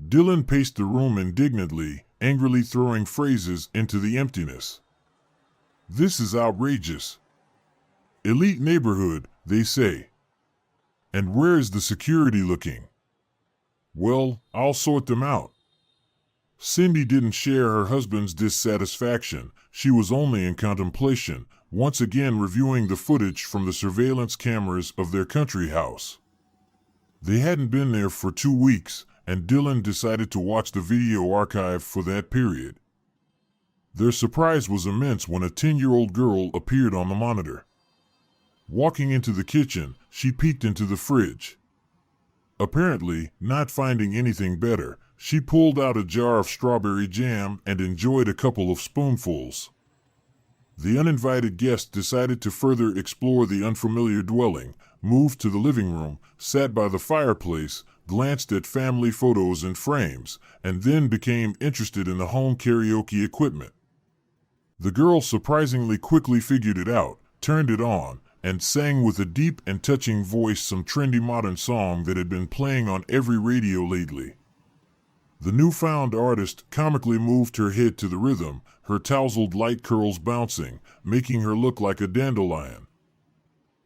Dylan paced the room indignantly, angrily throwing phrases into the emptiness. This is outrageous. Elite neighborhood, they say. And where is the security looking? Well, I'll sort them out. Cindy didn't share her husband's dissatisfaction. She was only in contemplation, once again reviewing the footage from the surveillance cameras of their country house. They hadn't been there for 2 weeks, and Dylan decided to watch the video archive for that period. Their surprise was immense when a 10-year-old girl appeared on the monitor. Walking into the kitchen, she peeked into the fridge. Apparently, not finding anything better, she pulled out a jar of strawberry jam and enjoyed a couple of spoonfuls. The uninvited guest decided to further explore the unfamiliar dwelling, moved to the living room, sat by the fireplace, glanced at family photos and frames, and then became interested in the home karaoke equipment. The girl surprisingly quickly figured it out, turned it on, and sang with a deep and touching voice some trendy modern song that had been playing on every radio lately. The newfound artist comically moved her head to the rhythm, her tousled light curls bouncing, making her look like a dandelion.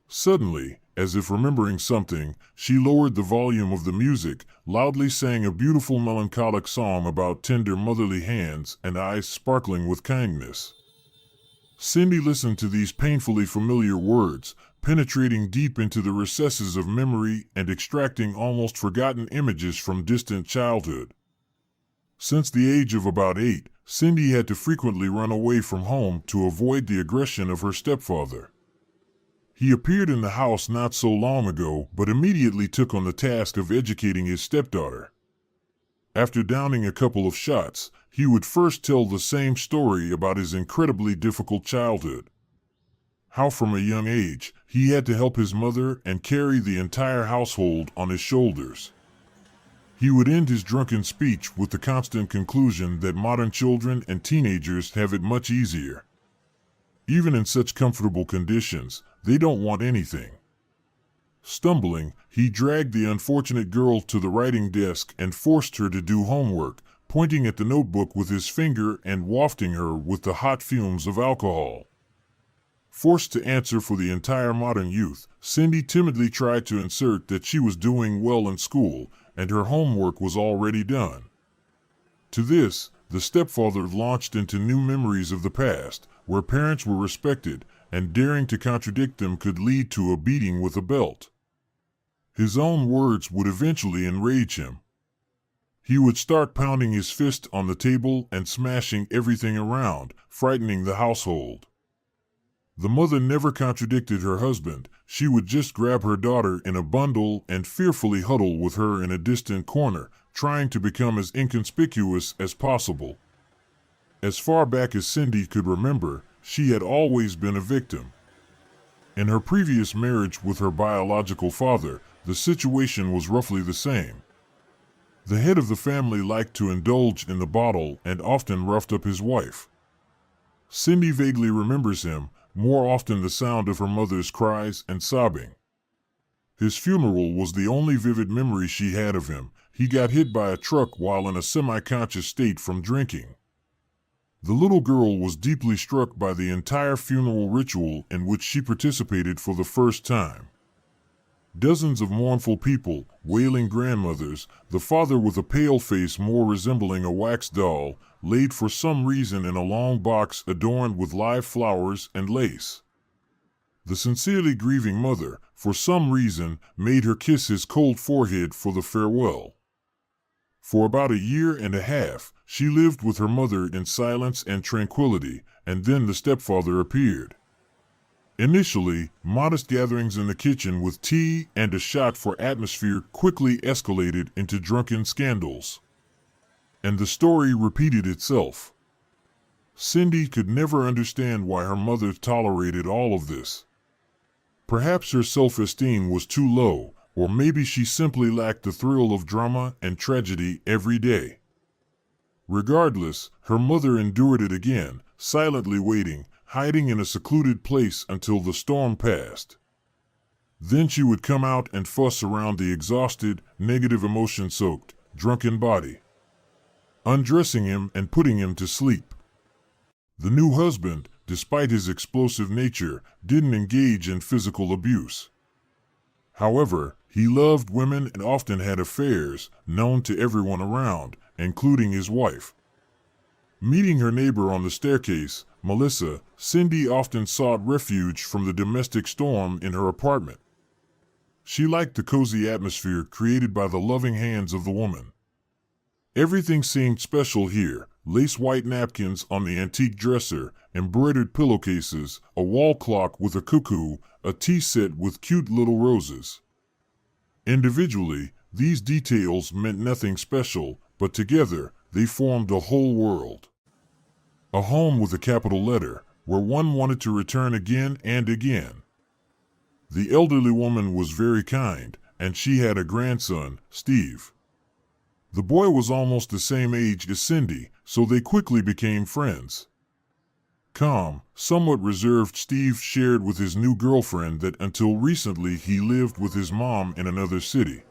Suddenly, as if remembering something, she lowered the volume of the music, loudly sang a beautiful melancholic song about tender motherly hands and eyes sparkling with kindness. Cindy listened to these painfully familiar words, penetrating deep into the recesses of memory and extracting almost forgotten images from distant childhood. Since the age of about 8, Cindy had to frequently run away from home to avoid the aggression of her stepfather. He appeared in the house not so long ago, but immediately took on the task of educating his stepdaughter. After downing a couple of shots, he would first tell the same story about his incredibly difficult childhood. How from a young age, he had to help his mother and carry the entire household on his shoulders. He would end his drunken speech with the constant conclusion that modern children and teenagers have it much easier. Even in such comfortable conditions, they don't want anything. Stumbling, he dragged the unfortunate girl to the writing desk and forced her to do homework, pointing at the notebook with his finger and wafting her with the hot fumes of alcohol. Forced to answer for the entire modern youth, Cindy timidly tried to insert that she was doing well in school and her homework was already done. To this, the stepfather launched into new memories of the past, where parents were respected, and daring to contradict them could lead to a beating with a belt. His own words would eventually enrage him. He would start pounding his fist on the table and smashing everything around, frightening the household. The mother never contradicted her husband. She would just grab her daughter in a bundle and fearfully huddle with her in a distant corner, trying to become as inconspicuous as possible. As far back as Cindy could remember, she had always been a victim. In her previous marriage with her biological father, the situation was roughly the same. The head of the family liked to indulge in the bottle and often roughed up his wife. Cindy vaguely remembers him, more often the sound of her mother's cries and sobbing. His funeral was the only vivid memory she had of him. He got hit by a truck while in a semi-conscious state from drinking. The little girl was deeply struck by the entire funeral ritual in which she participated for the first time. Dozens of mournful people, wailing grandmothers, the father with a pale face more resembling a wax doll, laid for some reason in a long box adorned with live flowers and lace. The sincerely grieving mother, for some reason, made her kiss his cold forehead for the farewell. For about a year and a half, she lived with her mother in silence and tranquility, and then the stepfather appeared. Initially, modest gatherings in the kitchen with tea and a shot for atmosphere quickly escalated into drunken scandals. And the story repeated itself. Cindy could never understand why her mother tolerated all of this. Perhaps her self-esteem was too low, or maybe she simply lacked the thrill of drama and tragedy every day. Regardless, her mother endured it again, silently waiting, hiding in a secluded place until the storm passed. Then she would come out and fuss around the exhausted, negative emotion-soaked, drunken body. undressing him and putting him to sleep. The new husband, despite his explosive nature, didn't engage in physical abuse. However, he loved women and often had affairs, known to everyone around, including his wife. Meeting her neighbor on the staircase, Melissa, Cindy often sought refuge from the domestic storm in her apartment. She liked the cozy atmosphere created by the loving hands of the woman. Everything seemed special here: lace white napkins on the antique dresser, embroidered pillowcases, a wall clock with a cuckoo, a tea set with cute little roses. Individually, these details meant nothing special, but together, they formed a whole world. A home with a capital letter, where one wanted to return again and again. The elderly woman was very kind, and she had a grandson, Steve. The boy was almost the same age as Cindy, so they quickly became friends. Calm, somewhat reserved Steve shared with his new girlfriend that until recently he lived with his mom in another city.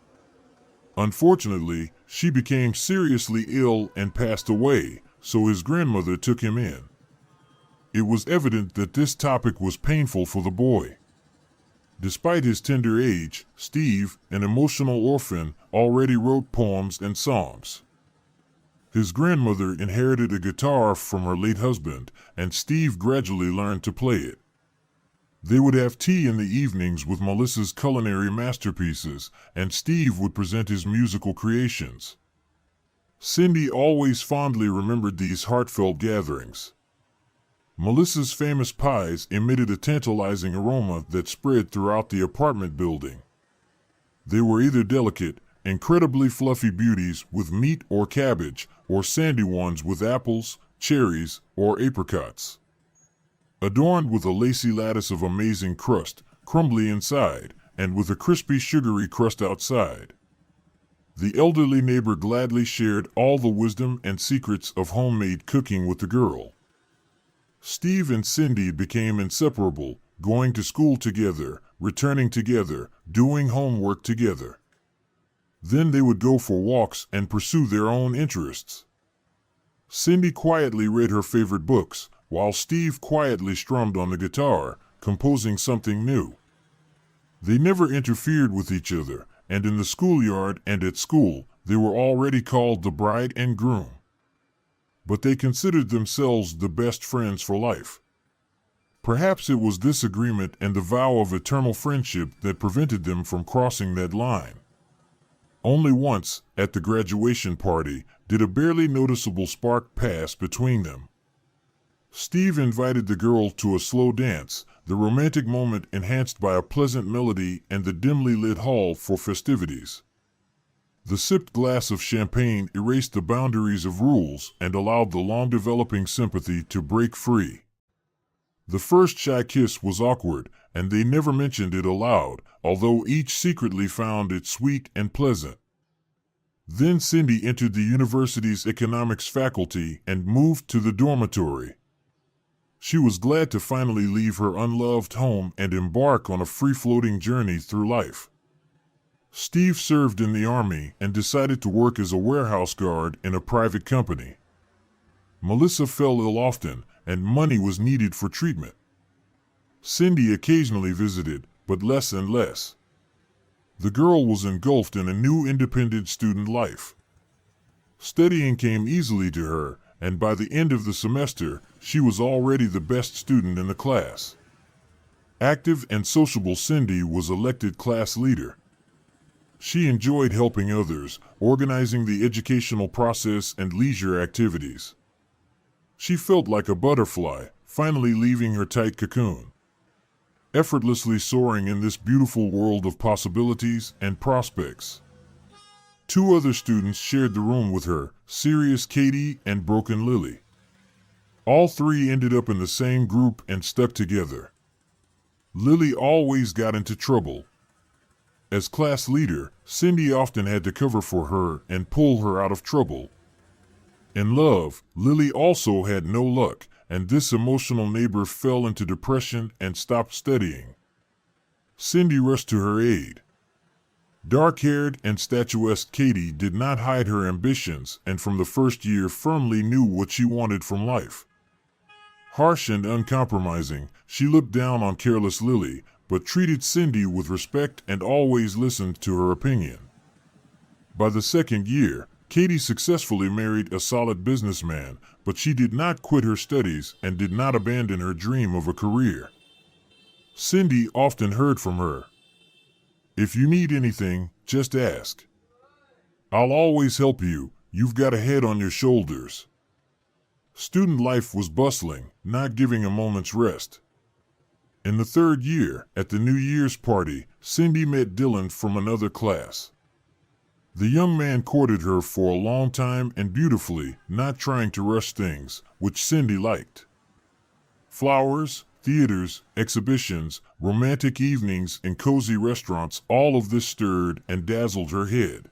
Unfortunately, she became seriously ill and passed away, so his grandmother took him in. It was evident that this topic was painful for the boy. Despite his tender age, Steve, an emotional orphan, already wrote poems and songs. His grandmother inherited a guitar from her late husband, and Steve gradually learned to play it. They would have tea in the evenings with Melissa's culinary masterpieces, and Steve would present his musical creations. Cindy always fondly remembered these heartfelt gatherings. Melissa's famous pies emitted a tantalizing aroma that spread throughout the apartment building. They were either delicate, incredibly fluffy beauties with meat or cabbage, or sandy ones with apples, cherries, or apricots. Adorned with a lacy lattice of amazing crust, crumbly inside, and with a crispy sugary crust outside. The elderly neighbor gladly shared all the wisdom and secrets of homemade cooking with the girl. Steve and Cindy became inseparable, going to school together, returning together, doing homework together. Then they would go for walks and pursue their own interests. Cindy quietly read her favorite books, while Steve quietly strummed on the guitar, composing something new. They never interfered with each other, and in the schoolyard and at school, they were already called the bride and groom. But they considered themselves the best friends for life. Perhaps it was this agreement and the vow of eternal friendship that prevented them from crossing that line. Only once, at the graduation party, did a barely noticeable spark pass between them. Steve invited the girl to a slow dance, the romantic moment enhanced by a pleasant melody and the dimly lit hall for festivities. The sipped glass of champagne erased the boundaries of rules and allowed the long-developing sympathy to break free. The first shy kiss was awkward, and they never mentioned it aloud, although each secretly found it sweet and pleasant. Then Cindy entered the university's economics faculty and moved to the dormitory. She was glad to finally leave her unloved home and embark on a free-floating journey through life. Steve served in the army and decided to work as a warehouse guard in a private company. Melissa fell ill often, and money was needed for treatment. Cindy occasionally visited, but less and less. The girl was engulfed in a new independent student life. Studying came easily to her, and by the end of the semester, she was already the best student in the class. Active and sociable Cindy was elected class leader. She enjoyed helping others, organizing the educational process and leisure activities. She felt like a butterfly, finally leaving her tight cocoon. Effortlessly soaring in this beautiful world of possibilities and prospects. Two other students shared the room with her, Serious Katie and Broken Lily. All three ended up in the same group and stuck together. Lily always got into trouble. As class leader, Cindy often had to cover for her and pull her out of trouble. In love, Lily also had no luck, and this emotional neighbor fell into depression and stopped studying. Cindy rushed to her aid. Dark-haired and statuesque Katie did not hide her ambitions and from the first year firmly knew what she wanted from life. Harsh and uncompromising, she looked down on careless Lily, but treated Cindy with respect and always listened to her opinion. By the second year, Katie successfully married a solid businessman, but she did not quit her studies and did not abandon her dream of a career. Cindy often heard from her, "If you need anything, just ask. I'll always help you, you've got a head on your shoulders." Student life was bustling, not giving a moment's rest. In the third year, at the New Year's party, Cindy met Dylan from another class. The young man courted her for a long time and beautifully, not trying to rush things, which Cindy liked. Flowers, theaters, exhibitions, romantic evenings, and cozy restaurants, all of this stirred and dazzled her head.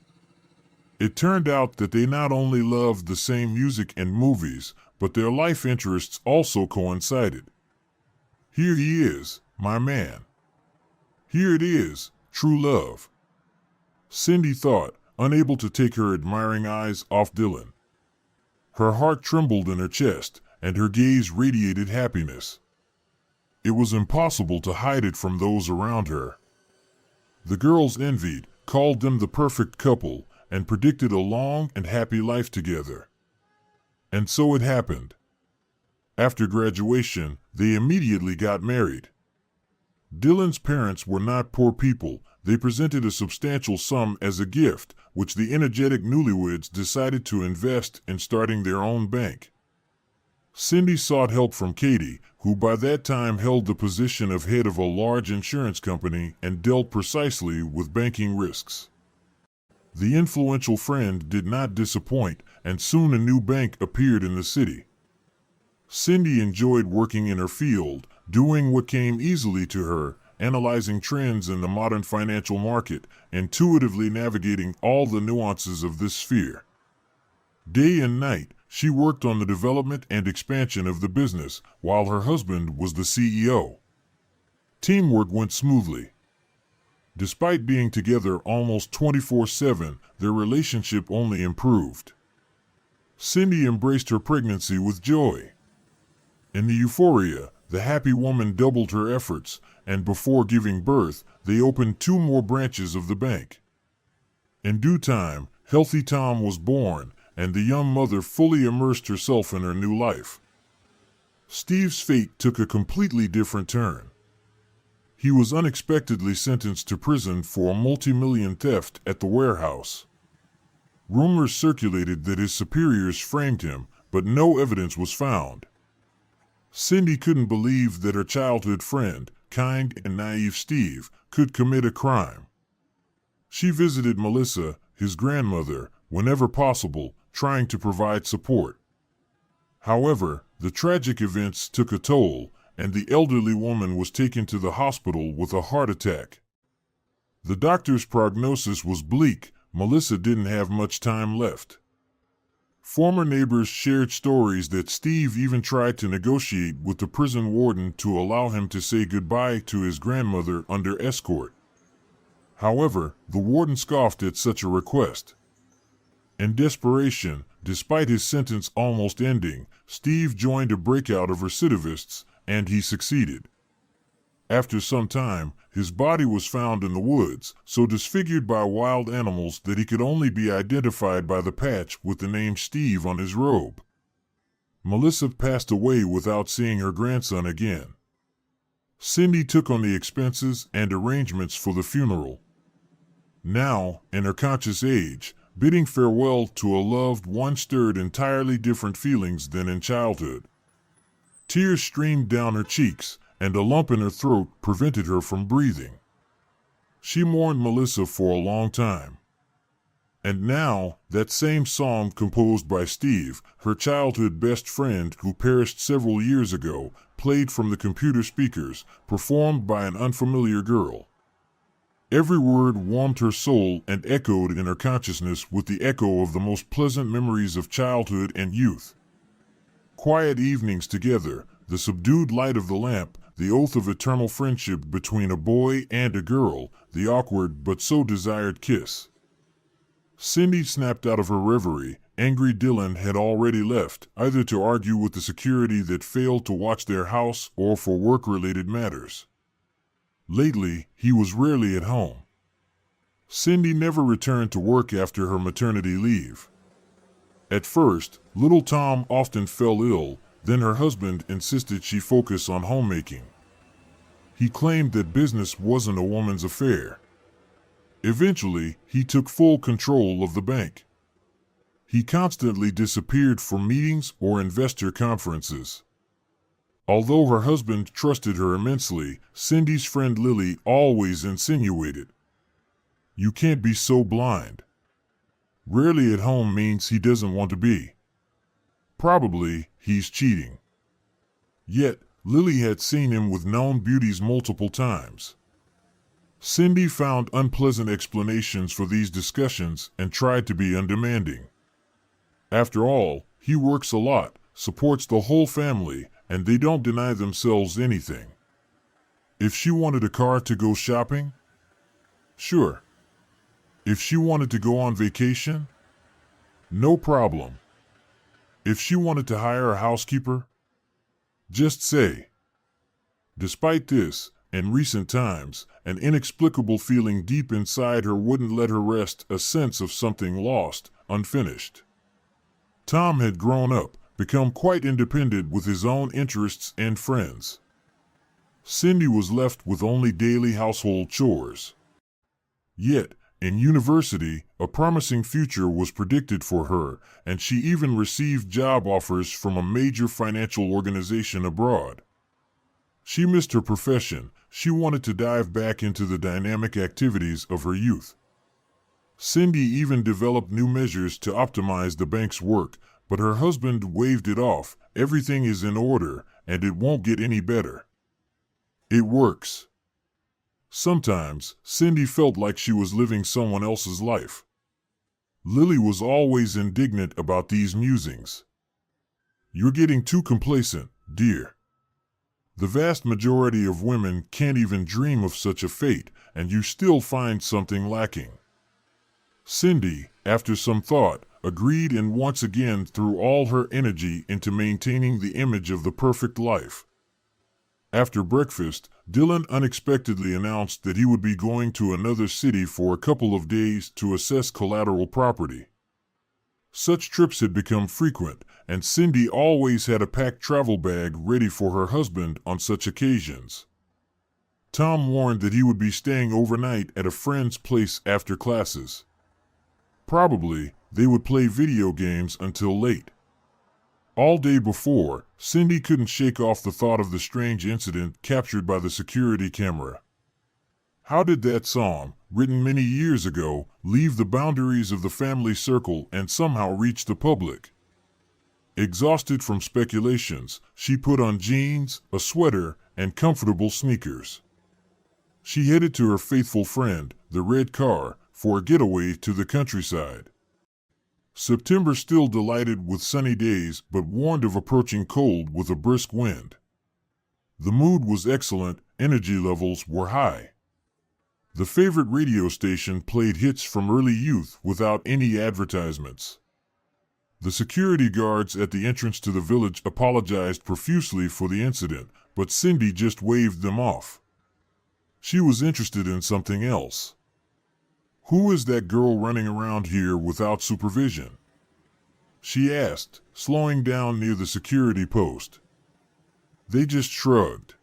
It turned out that they not only loved the same music and movies, but their life interests also coincided. Here he is, my man. Here it is, true love. Cindy thought, unable to take her admiring eyes off Dylan. Her heart trembled in her chest, and her gaze radiated happiness. It was impossible to hide it from those around her. The girls envied, called them the perfect couple, and predicted a long and happy life together. And so it happened. After graduation, they immediately got married. Dylan's parents were not poor people. They presented a substantial sum as a gift, which the energetic newlyweds decided to invest in starting their own bank. Cindy sought help from Katie, who by that time held the position of head of a large insurance company and dealt precisely with banking risks. The influential friend did not disappoint, and soon a new bank appeared in the city. Cindy enjoyed working in her field, doing what came easily to her, analyzing trends in the modern financial market, intuitively navigating all the nuances of this sphere. Day and night, she worked on the development and expansion of the business, while her husband was the CEO. Teamwork went smoothly. Despite being together almost 24/7, their relationship only improved. Cindy embraced her pregnancy with joy. In the euphoria, the happy woman doubled her efforts, and before giving birth, they opened 2 more branches of the bank. In due time, healthy Tom was born, and the young mother fully immersed herself in her new life. Steve's fate took a completely different turn. He was unexpectedly sentenced to prison for a multi-million theft at the warehouse. Rumors circulated that his superiors framed him, but no evidence was found. Cindy couldn't believe that her childhood friend, kind and naive Steve, could commit a crime. She visited Melissa, his grandmother, whenever possible, trying to provide support. However, the tragic events took a toll, and the elderly woman was taken to the hospital with a heart attack. The doctor's prognosis was bleak. Melissa didn't have much time left. Former neighbors shared stories that Steve even tried to negotiate with the prison warden to allow him to say goodbye to his grandmother under escort. However, the warden scoffed at such a request. In desperation, despite his sentence almost ending, Steve joined a breakout of recidivists, and he succeeded. After some time, his body was found in the woods, so disfigured by wild animals that he could only be identified by the patch with the name Steve on his robe. Melissa passed away without seeing her grandson again. Cindy took on the expenses and arrangements for the funeral. Now, in her conscious age, bidding farewell to a loved one stirred entirely different feelings than in childhood. Tears streamed down her cheeks, and a lump in her throat prevented her from breathing. She mourned Melissa for a long time. And now, that same song composed by Steve, her childhood best friend who perished several years ago, played from the computer speakers, performed by an unfamiliar girl. Every word warmed her soul and echoed in her consciousness with the echo of the most pleasant memories of childhood and youth. Quiet evenings together, the subdued light of the lamp, the oath of eternal friendship between a boy and a girl, the awkward but so desired kiss. Cindy snapped out of her reverie. Angry Dylan had already left, either to argue with the security that failed to watch their house or for work-related matters. Lately, he was rarely at home. Cindy never returned to work after her maternity leave. At first, little Tom often fell ill, then her husband insisted she focus on homemaking. He claimed that business wasn't a woman's affair. Eventually, he took full control of the bank. He constantly disappeared from meetings or investor conferences. Although her husband trusted her immensely, Cindy's friend Lily always insinuated, "You can't be so blind. Rarely at home means he doesn't want to be. Probably he's cheating." Yet, Lily had seen him with known beauties multiple times. Cindy found unpleasant explanations for these discussions and tried to be undemanding. After all, he works a lot, supports the whole family, and they don't deny themselves anything. If she wanted a car to go shopping? Sure. If she wanted to go on vacation? No problem. If she wanted to hire a housekeeper? Just say. Despite this, in recent times, an inexplicable feeling deep inside her wouldn't let her rest, a sense of something lost, unfinished. Tom had grown up, become quite independent with his own interests and friends. Cindy was left with only daily household chores. Yet, in university, a promising future was predicted for her, and she even received job offers from a major financial organization abroad. She missed her profession. She wanted to dive back into the dynamic activities of her youth. Cindy even developed new measures to optimize the bank's work, but her husband waved it off. Everything is in order, and it won't get any better. It works. Sometimes, Cindy felt like she was living someone else's life. Lily was always indignant about these musings. "You're getting too complacent, dear. The vast majority of women can't even dream of such a fate, and you still find something lacking." Cindy, after some thought, agreed and once again threw all her energy into maintaining the image of the perfect life. After breakfast, Dylan unexpectedly announced that he would be going to another city for a couple of days to assess collateral property. Such trips had become frequent, and Cindy always had a packed travel bag ready for her husband on such occasions. Tom warned that he would be staying overnight at a friend's place after classes. Probably, they would play video games until late. All day before, Cindy couldn't shake off the thought of the strange incident captured by the security camera. How did that song, written many years ago, leave the boundaries of the family circle and somehow reach the public? Exhausted from speculations, she put on jeans, a sweater, and comfortable sneakers. She headed to her faithful friend, the red car, for a getaway to the countryside. September still delighted with sunny days but warned of approaching cold with a brisk wind. The mood was excellent, energy levels were high. The favorite radio station played hits from early youth without any advertisements. The security guards at the entrance to the village apologized profusely for the incident, but Cindy just waved them off. She was interested in something else. "Who is that girl running around here without supervision?" she asked, slowing down near the security post. They just shrugged.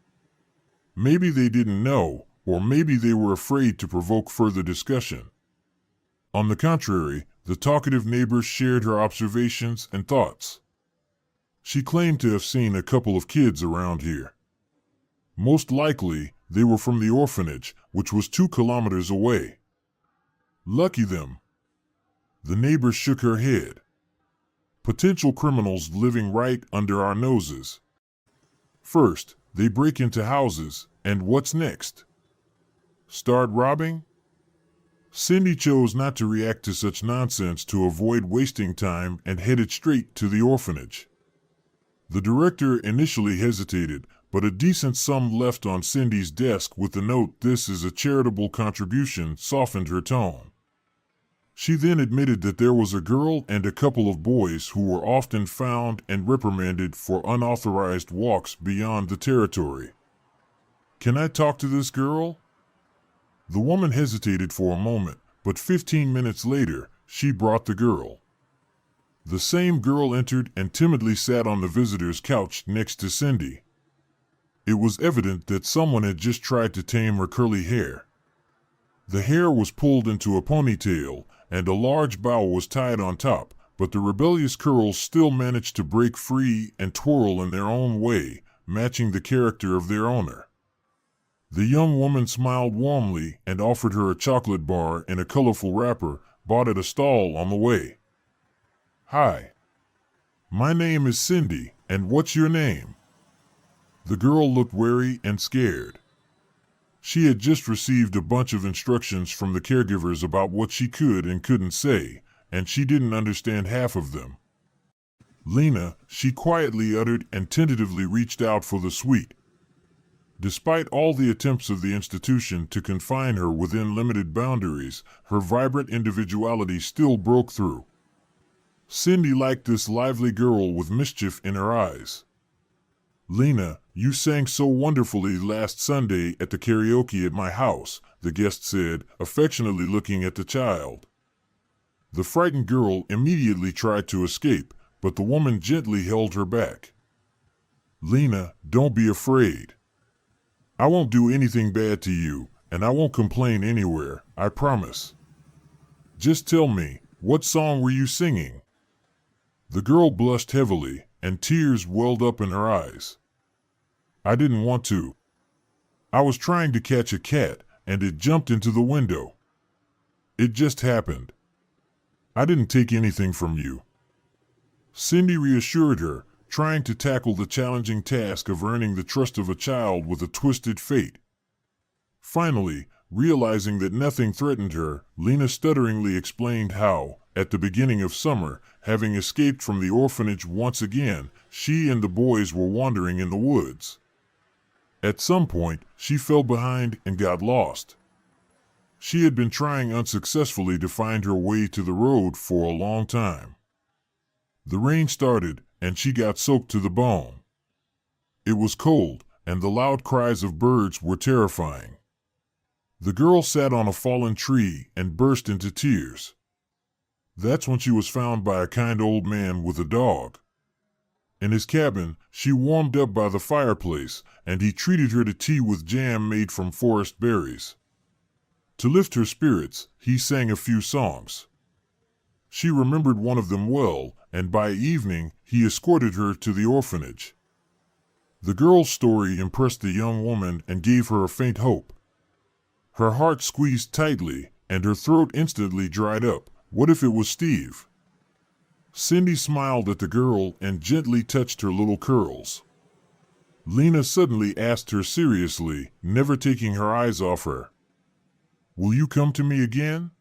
Maybe they didn't know, or maybe they were afraid to provoke further discussion. On the contrary, the talkative neighbors shared her observations and thoughts. She claimed to have seen a couple of kids around here. Most likely, they were from the orphanage, which was 2 kilometers away. Lucky them. The neighbor shook her head. Potential criminals living right under our noses. First, they break into houses, and what's next? Start robbing? Cindy chose not to react to such nonsense to avoid wasting time and headed straight to the orphanage. The director initially hesitated, but a decent sum left on Cindy's desk with the note, "This is a charitable contribution," softened her tone. She then admitted that there was a girl and a couple of boys who were often found and reprimanded for unauthorized walks beyond the territory. "Can I talk to this girl?" The woman hesitated for a moment, but 15 minutes later, she brought the girl. The same girl entered and timidly sat on the visitor's couch next to Cindy. It was evident that someone had just tried to tame her curly hair. The hair was pulled into a ponytail, and a large bow was tied on top, but the rebellious curls still managed to break free and twirl in their own way, matching the character of their owner. The young woman smiled warmly and offered her a chocolate bar in a colorful wrapper bought at a stall on the way. "Hi. My name is Cindy, and what's your name?" The girl looked wary and scared. She had just received a bunch of instructions from the caregivers about what she could and couldn't say, and she didn't understand half of them. "Lena," she quietly uttered and tentatively reached out for the sweet. Despite all the attempts of the institution to confine her within limited boundaries, her vibrant individuality still broke through. Cindy liked this lively girl with mischief in her eyes. "Lena, you sang so wonderfully last Sunday at the karaoke at my house," the guest said, affectionately looking at the child. The frightened girl immediately tried to escape, but the woman gently held her back. "Lena, don't be afraid. I won't do anything bad to you, and I won't complain anywhere, I promise. Just tell me, what song were you singing?" The girl blushed heavily, and tears welled up in her eyes. "I didn't want to. I was trying to catch a cat, and it jumped into the window. It just happened. I didn't take anything from you." Cindy reassured her, trying to tackle the challenging task of earning the trust of a child with a twisted fate. Finally, realizing that nothing threatened her, Lena stutteringly explained how, at the beginning of summer, having escaped from the orphanage once again, she and the boys were wandering in the woods. At some point, she fell behind and got lost. She had been trying unsuccessfully to find her way to the road for a long time. The rain started, and she got soaked to the bone. It was cold, and the loud cries of birds were terrifying. The girl sat on a fallen tree and burst into tears. That's when she was found by a kind old man with a dog. In his cabin, she warmed up by the fireplace, and he treated her to tea with jam made from forest berries. To lift her spirits, he sang a few songs. She remembered one of them well, and by evening, he escorted her to the orphanage. The girl's story impressed the young woman and gave her a faint hope. Her heart squeezed tightly, and her throat instantly dried up. What if it was Steve? Cindy smiled at the girl and gently touched her little curls. Lena suddenly asked her seriously, never taking her eyes off her, "Will you come to me again?"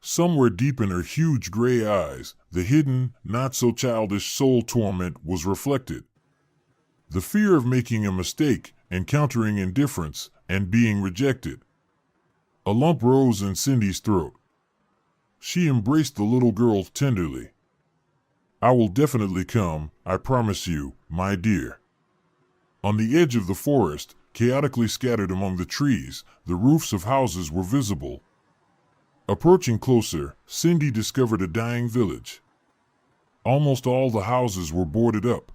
Somewhere deep in her huge gray eyes, the hidden, not-so-childish soul torment was reflected. The fear of making a mistake, encountering indifference, and being rejected. A lump rose in Cindy's throat. She embraced the little girl tenderly. "I will definitely come, I promise you, my dear." On the edge of the forest, chaotically scattered among the trees, the roofs of houses were visible. Approaching closer, Cindy discovered a dying village. Almost all the houses were boarded up.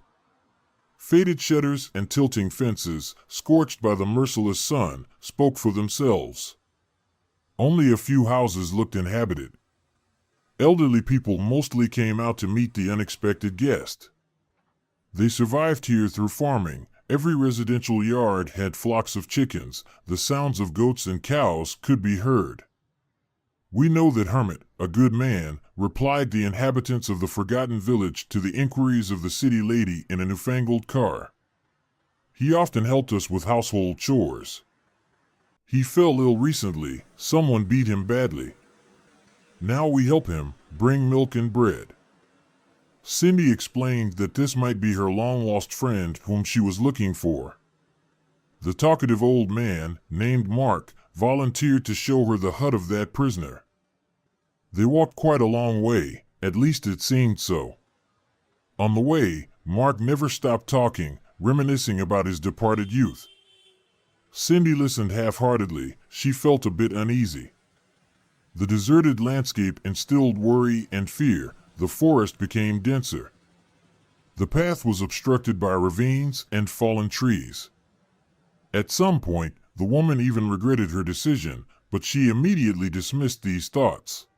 Faded shutters and tilting fences, scorched by the merciless sun, spoke for themselves. Only a few houses looked inhabited. Elderly people mostly came out to meet the unexpected guest. They survived here through farming. Every residential yard had flocks of chickens. The sounds of goats and cows could be heard. "We know that Hermit, a good man," replied the inhabitants of the forgotten village to the inquiries of the city lady in a newfangled car. "He often helped us with household chores. He fell ill recently, someone beat him badly. Now we help him, bring milk and bread." Cindy explained that this might be her long-lost friend whom she was looking for. The talkative old man, named Mark, volunteered to show her the hut of that prisoner. They walked quite a long way, at least it seemed so. On the way, Mark never stopped talking, reminiscing about his departed youth. Cindy listened half-heartedly. She felt a bit uneasy. The deserted landscape instilled worry and fear. The forest became denser. The path was obstructed by ravines and fallen trees. At some point, the woman even regretted her decision, but she immediately dismissed these thoughts.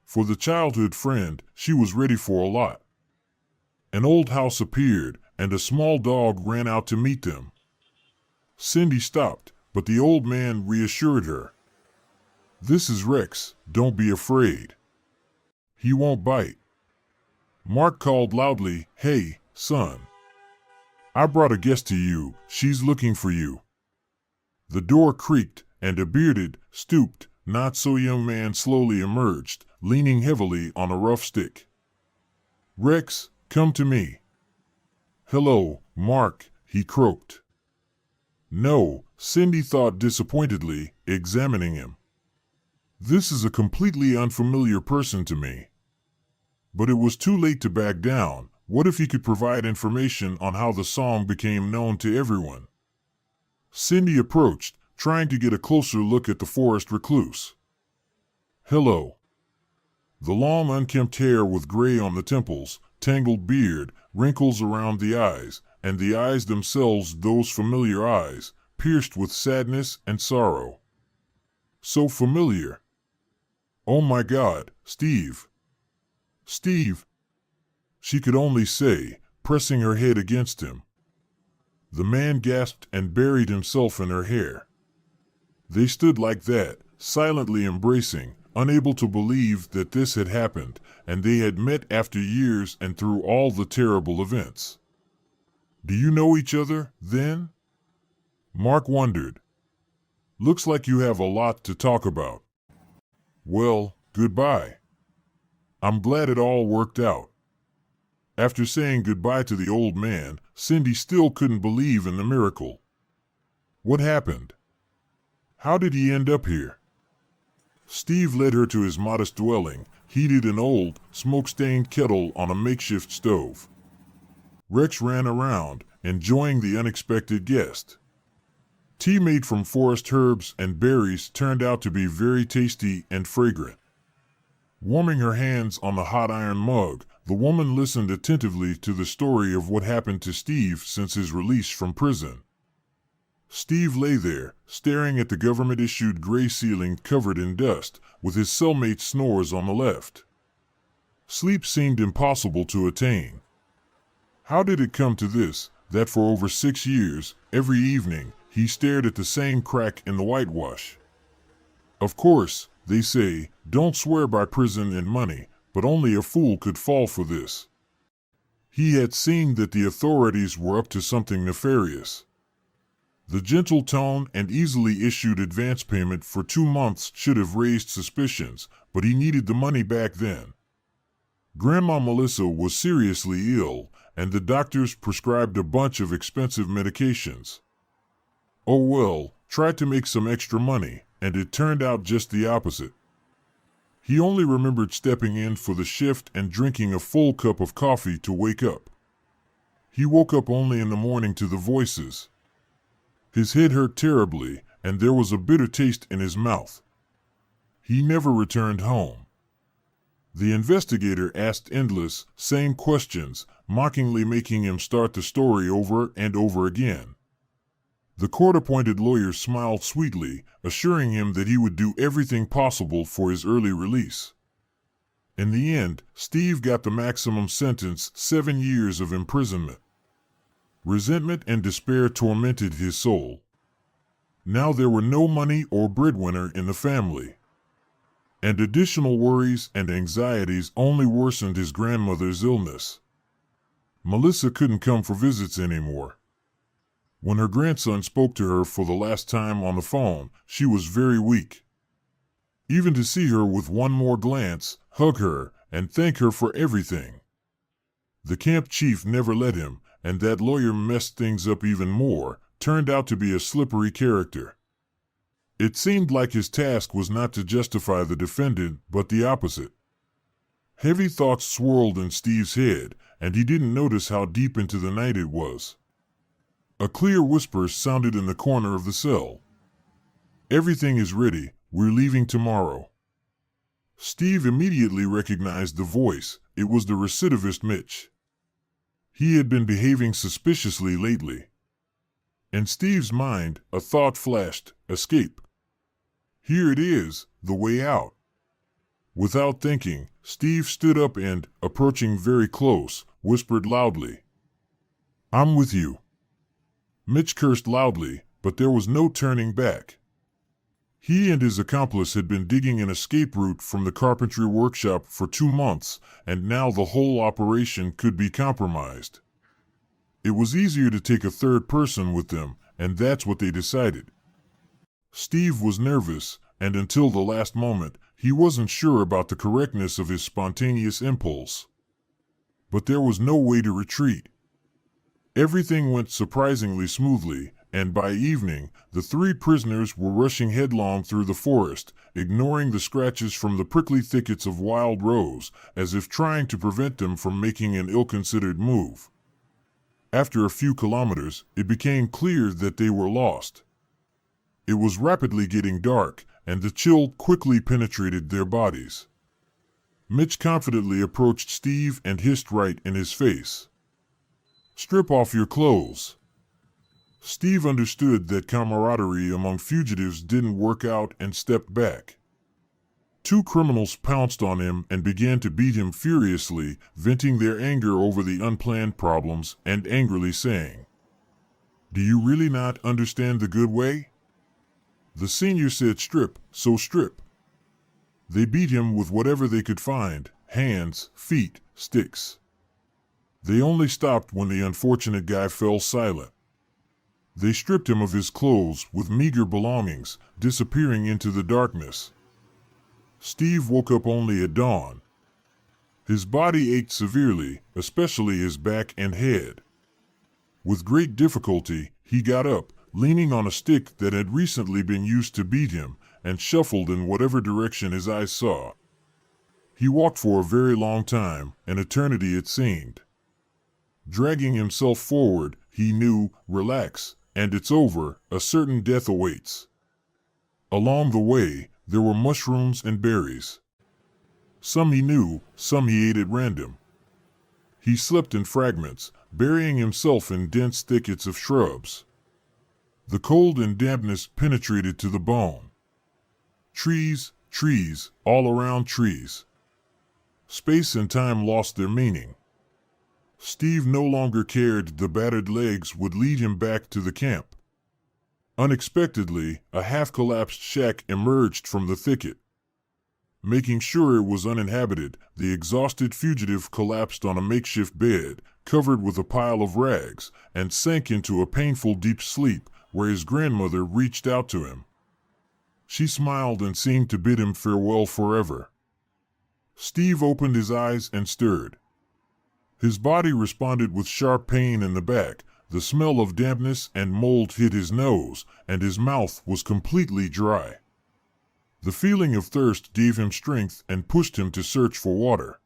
For the childhood friend, she was ready for a lot. An old house appeared, and a small dog ran out to meet them. Cindy stopped, but the old man reassured her. "This is Rex, don't be afraid. He won't bite." Mark called loudly, "Hey, son. I brought a guest to you, she's looking for you." The door creaked, and a bearded, stooped, not-so-young man slowly emerged, leaning heavily on a rough stick. "Rex, come to me." "Hello, Mark," he croaked. "No," Cindy thought disappointedly, examining him. "This is a completely unfamiliar person to me." But it was too late to back down. What if he could provide information on how the song became known to everyone? Cindy approached, trying to get a closer look at the forest recluse. "Hello." The long unkempt hair with gray on the temples, tangled beard, wrinkles around the eyes, and the eyes themselves those familiar eyes, pierced with sadness and sorrow. So familiar. "Oh my God, Steve." "Steve," she could only say, pressing her head against him. The man gasped and buried himself in her hair. They stood like that, silently embracing, unable to believe that this had happened, and they had met after years and through all the terrible events. "Do you know each other, then?" Mark wondered. "Looks like you have a lot to talk about." "Well, goodbye. I'm glad it all worked out." After saying goodbye to the old man, Cindy still couldn't believe in the miracle. What happened? How did he end up here? Steve led her to his modest dwelling, heated an old, smoke-stained kettle on a makeshift stove. Rex ran around, enjoying the unexpected guest. Tea made from forest herbs and berries turned out to be very tasty and fragrant. Warming her hands on the hot iron mug, the woman listened attentively to the story of what happened to Steve since his release from prison. Steve lay there, staring at the government-issued gray ceiling covered in dust, with his cellmate's snores on the left. Sleep seemed impossible to attain. How did it come to this, that for over 6 years, every evening, he stared at the same crack in the whitewash? Of course, they say, don't swear by prison and money, but only a fool could fall for this. He had seen that the authorities were up to something nefarious. The gentle tone and easily issued advance payment for 2 months should have raised suspicions, but he needed the money back then. Grandma Melissa was seriously ill, and the doctors prescribed a bunch of expensive medications. Oh well, tried to make some extra money, and it turned out just the opposite. He only remembered stepping in for the shift and drinking a full cup of coffee to wake up. He woke up only in the morning to the voices. His head hurt terribly, and there was a bitter taste in his mouth. He never returned home. The investigator asked endless, same questions, mockingly making him start the story over and over again. The court-appointed lawyer smiled sweetly, assuring him that he would do everything possible for his early release. In the end, Steve got the maximum sentence, 7 years of imprisonment. Resentment and despair tormented his soul. Now there were no money or breadwinner in the family. And additional worries and anxieties only worsened his grandmother's illness. Melissa couldn't come for visits anymore. When her grandson spoke to her for the last time on the phone, she was very weak. Even to see her with one more glance, hug her, and thank her for everything. The camp chief never let him, and that lawyer messed things up even more, turned out to be a slippery character. It seemed like his task was not to justify the defendant, but the opposite. Heavy thoughts swirled in Steve's head, and he didn't notice how deep into the night it was. A clear whisper sounded in the corner of the cell. "Everything is ready. We're leaving tomorrow." Steve immediately recognized the voice. It was the recidivist Mitch. He had been behaving suspiciously lately. In Steve's mind, a thought flashed: escape. Here it is, the way out. Without thinking, Steve stood up and, approaching very close, whispered loudly, "I'm with you." Mitch cursed loudly, but there was no turning back. He and his accomplice had been digging an escape route from the carpentry workshop for 2 months, and now the whole operation could be compromised. It was easier to take a third person with them, and that's what they decided. Steve was nervous, and until the last moment, he wasn't sure about the correctness of his spontaneous impulse. But there was no way to retreat. Everything went surprisingly smoothly, and by evening, the 3 prisoners were rushing headlong through the forest, ignoring the scratches from the prickly thickets of wild rose, as if trying to prevent them from making an ill-considered move. After a few kilometers, it became clear that they were lost. It was rapidly getting dark, and the chill quickly penetrated their bodies. Mitch confidently approached Steve and hissed right in his face, "Strip off your clothes." Steve understood that camaraderie among fugitives didn't work out and stepped back. 2 criminals pounced on him and began to beat him furiously, venting their anger over the unplanned problems and angrily saying, "Do you really not understand the good way? The senior said strip, so strip." They beat him with whatever they could find: hands, feet, sticks. They only stopped when the unfortunate guy fell silent. They stripped him of his clothes with meager belongings, disappearing into the darkness. Steve woke up only at dawn. His body ached severely, especially his back and head. With great difficulty, he got up, leaning on a stick that had recently been used to beat him, and shuffled in whatever direction his eyes saw. He walked for a very long time, an eternity it seemed. Dragging himself forward, he knew, relax, and it's over, a certain death awaits. Along the way, there were mushrooms and berries. Some he knew, some he ate at random. He slept in fragments, burying himself in dense thickets of shrubs. The cold and dampness penetrated to the bone. Trees, trees, all around trees. Space and time lost their meaning. Steve no longer cared the battered legs would lead him back to the camp. Unexpectedly, a half-collapsed shack emerged from the thicket. Making sure it was uninhabited, the exhausted fugitive collapsed on a makeshift bed, covered with a pile of rags, and sank into a painful deep sleep, where his grandmother reached out to him. She smiled and seemed to bid him farewell forever. Steve opened his eyes and stirred. His body responded with sharp pain in the back. The smell of dampness and mold hit his nose, and his mouth was completely dry. The feeling of thirst gave him strength and pushed him to search for water.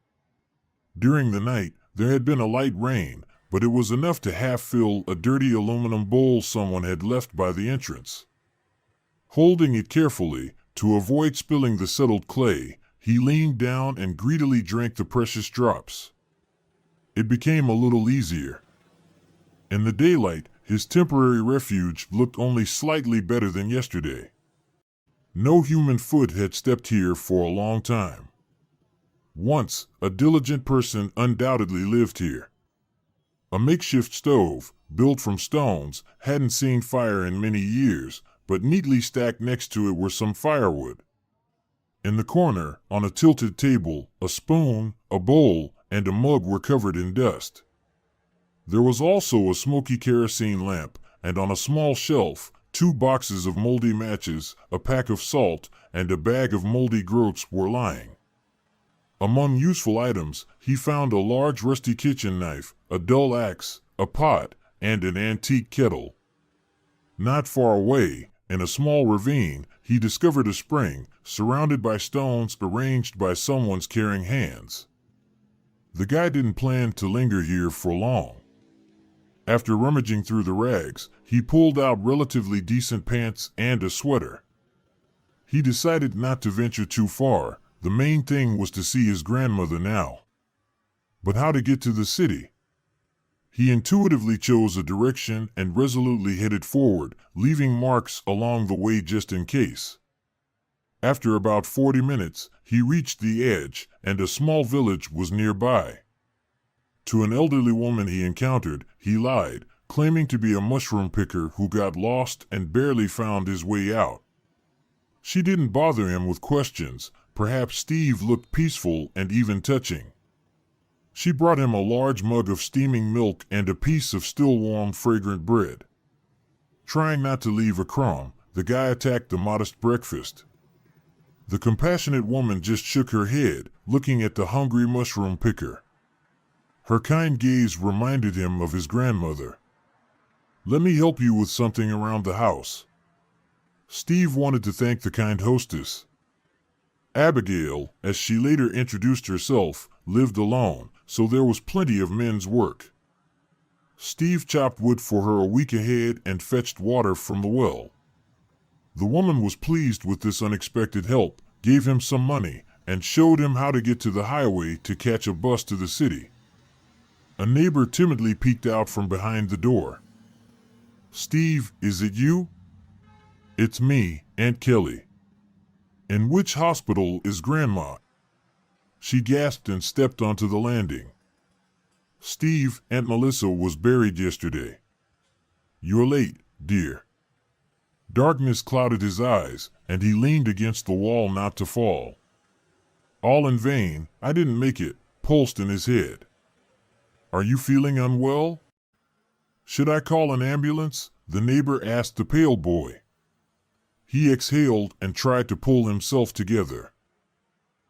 During the night, there had been a light rain, but it was enough to half fill a dirty aluminum bowl someone had left by the entrance. Holding it carefully, to avoid spilling the settled clay, he leaned down and greedily drank the precious drops. It became a little easier. In the daylight, his temporary refuge looked only slightly better than yesterday. No human foot had stepped here for a long time. Once, a diligent person undoubtedly lived here. A makeshift stove, built from stones, hadn't seen fire in many years, but neatly stacked next to it were some firewood. In the corner, on a tilted table, a spoon, a bowl, and a mug were covered in dust. There was also a smoky kerosene lamp, and on a small shelf, 2 boxes of moldy matches, a pack of salt, and a bag of moldy groats were lying. Among useful items, he found a large rusty kitchen knife, a dull axe, a pot, and an antique kettle. Not far away, in a small ravine, he discovered a spring, surrounded by stones arranged by someone's caring hands. The guy didn't plan to linger here for long. After rummaging through the rags, he pulled out relatively decent pants and a sweater. He decided not to venture too far. The main thing was to see his grandmother now. But how to get to the city? He intuitively chose a direction and resolutely headed forward, leaving marks along the way just in case. After about 40 minutes, he reached the edge, and a small village was nearby. To an elderly woman he encountered, he lied, claiming to be a mushroom picker who got lost and barely found his way out. She didn't bother him with questions. Perhaps Steve looked peaceful and even touching. She brought him a large mug of steaming milk and a piece of still warm, fragrant bread. Trying not to leave a crumb, the guy attacked the modest breakfast. The compassionate woman just shook her head, looking at the hungry mushroom picker. Her kind gaze reminded him of his grandmother. "Let me help you with something around the house." Steve wanted to thank the kind hostess. Abigail, as she later introduced herself, lived alone, so there was plenty of men's work. Steve chopped wood for her a week ahead and fetched water from the well. The woman was pleased with this unexpected help, gave him some money, and showed him how to get to the highway to catch a bus to the city. A neighbor timidly peeked out from behind the door. "Steve, is it you?" "It's me, Aunt Kelly." "In which hospital is Grandma?" She gasped and stepped onto the landing. "Steve, Aunt Melissa was buried yesterday." "You're late, dear." Darkness clouded his eyes, and he leaned against the wall not to fall. "All in vain, I didn't make it," pulsed in his head. "Are you feeling unwell?" "Should I call an ambulance?" the neighbor asked the pale boy. He exhaled and tried to pull himself together.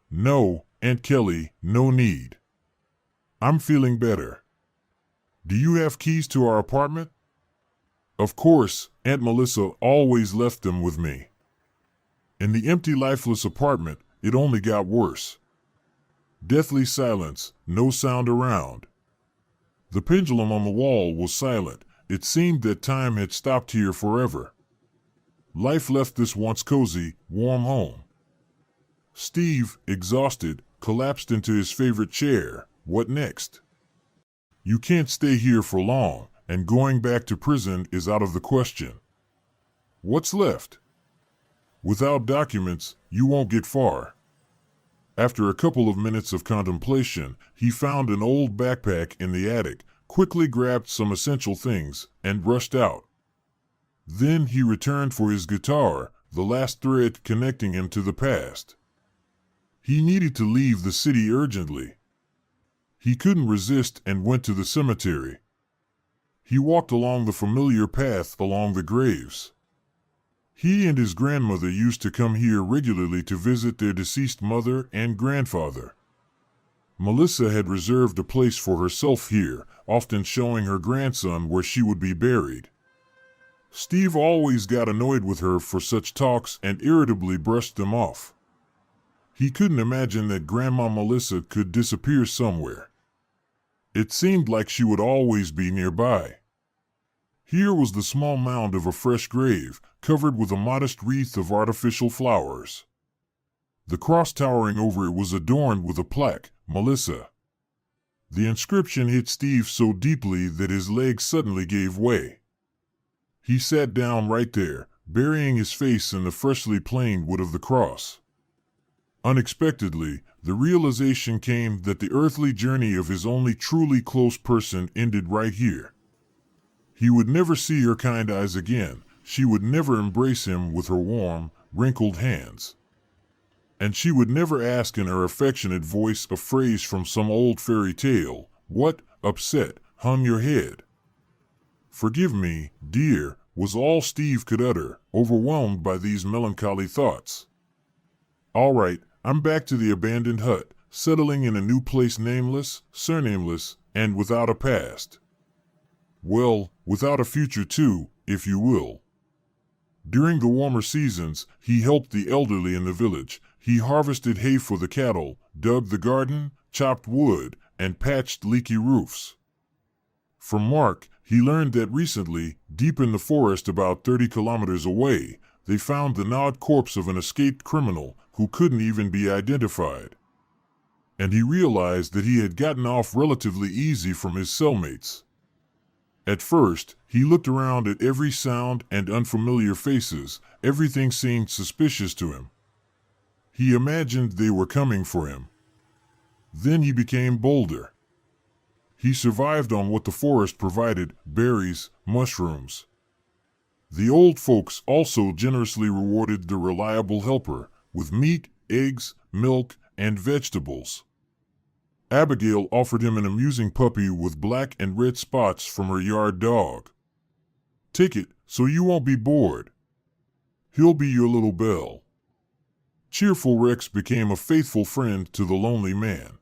"No, Aunt Kelly, no need. I'm feeling better." "Do you have keys to our apartment?" "Of course, Aunt Melissa always left them with me." In the empty, lifeless apartment, it only got worse. Deathly silence, no sound around. The pendulum on the wall was silent. It seemed that time had stopped here forever. Life left this once cozy, warm home. Steve, exhausted, collapsed into his favorite chair. What next? You can't stay here for long, and going back to prison is out of the question. What's left? Without documents, you won't get far. After a couple of minutes of contemplation, he found an old backpack in the attic, quickly grabbed some essential things, and rushed out. Then he returned for his guitar, the last thread connecting him to the past. He needed to leave the city urgently. He couldn't resist and went to the cemetery. He walked along the familiar path along the graves. He and his grandmother used to come here regularly to visit their deceased mother and grandfather. Melissa had reserved a place for herself here, often showing her grandson where she would be buried. Steve always got annoyed with her for such talks and irritably brushed them off. He couldn't imagine that Grandma Melissa could disappear somewhere. It seemed like she would always be nearby. Here was the small mound of a fresh grave, covered with a modest wreath of artificial flowers. The cross towering over it was adorned with a plaque, Melissa. The inscription hit Steve so deeply that his legs suddenly gave way. He sat down right there, burying his face in the freshly planed wood of the cross. Unexpectedly, the realization came that the earthly journey of his only truly close person ended right here. He would never see her kind eyes again. She would never embrace him with her warm, wrinkled hands. And she would never ask in her affectionate voice a phrase from some old fairy tale. What, upset, hung your head? Forgive me, dear, was all Steve could utter, overwhelmed by these melancholy thoughts. All right, I'm back to the abandoned hut, settling in a new place nameless, surnameless, and without a past. Well, without a future too, if you will. During the warmer seasons, he helped the elderly in the village. He harvested hay for the cattle, dug the garden, chopped wood, and patched leaky roofs. From Mark, he learned that recently, deep in the forest about 30 kilometers away, they found the gnawed corpse of an escaped criminal who couldn't even be identified. And he realized that he had gotten off relatively easy from his cellmates. At first, he looked around at every sound and unfamiliar faces. Everything seemed suspicious to him. He imagined they were coming for him. Then he became bolder. He survived on what the forest provided: berries, mushrooms. The old folks also generously rewarded the reliable helper with meat, eggs, milk, and vegetables. Abigail offered him an amusing puppy with black and red spots from her yard dog. "Take it, so you won't be bored. He'll be your little Belle." Cheerful Rex became a faithful friend to the lonely man.